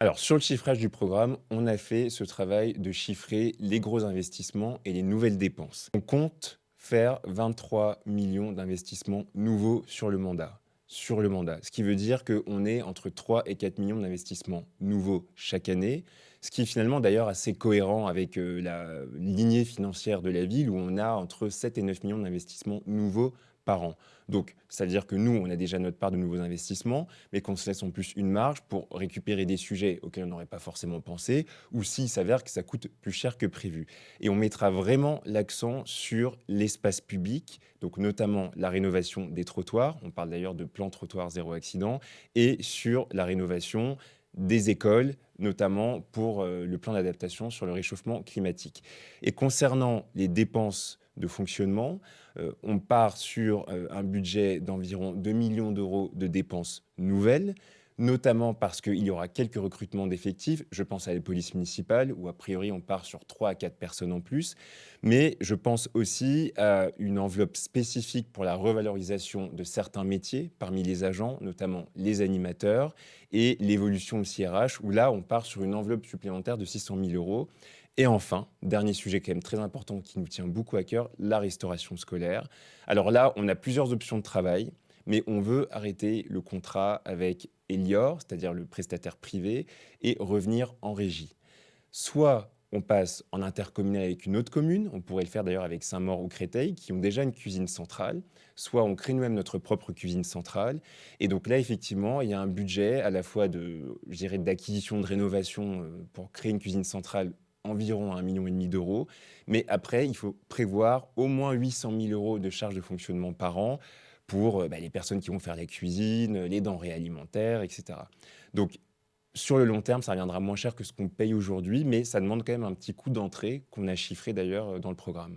Alors, sur le chiffrage du programme, on a fait ce travail de chiffrer les gros investissements et les nouvelles dépenses. On compte faire 23 millions d'investissements nouveaux sur le mandat. Sur le mandat. Ce qui veut dire qu'on est entre 3 et 4 millions d'investissements nouveaux chaque année, ce qui est finalement d'ailleurs assez cohérent avec la lignée financière de la ville où on a entre 7 et 9 millions d'investissements nouveaux par an. Donc, ça veut dire que nous, on a déjà notre part de nouveaux investissements, mais qu'on se laisse en plus une marge pour récupérer des sujets auxquels on n'aurait pas forcément pensé, ou s'il s'avère que ça coûte plus cher que prévu. Et on mettra vraiment l'accent sur l'espace public, donc notamment la rénovation des trottoirs, on parle d'ailleurs de plan trottoir zéro accident, et sur la rénovation des écoles, notamment pour le plan d'adaptation sur le réchauffement climatique. Et concernant les dépenses de fonctionnement, on part sur un budget d'environ 2 millions d'euros de dépenses nouvelles, notamment parce qu'il y aura quelques recrutements d'effectifs. Je pense à la police municipale, où a priori on part sur 3 à 4 personnes en plus. Mais je pense aussi à une enveloppe spécifique pour la revalorisation de certains métiers parmi les agents, notamment les animateurs, et l'évolution aussi RH, où là on part sur une enveloppe supplémentaire de 600 000 euros. Et enfin, dernier sujet quand même très important qui nous tient beaucoup à cœur, la restauration scolaire. Alors là, on a plusieurs options de travail, mais on veut arrêter le contrat avec Elior, c'est-à-dire le prestataire privé, et revenir en régie. Soit on passe en intercommunal avec une autre commune, on pourrait le faire d'ailleurs avec Saint-Maur ou Créteil, qui ont déjà une cuisine centrale, soit on crée nous-mêmes notre propre cuisine centrale. Et donc là, effectivement, il y a un budget à la fois de, je dirais, d'acquisition, de rénovation pour créer une cuisine centrale environ 1,5 million d'euros. Mais après, il faut prévoir au moins 800 000 euros de charges de fonctionnement par an pour les personnes qui vont faire la cuisine, les denrées alimentaires, etc. Donc, sur le long terme, ça reviendra moins cher que ce qu'on paye aujourd'hui, mais ça demande quand même un petit coût d'entrée qu'on a chiffré d'ailleurs dans le programme.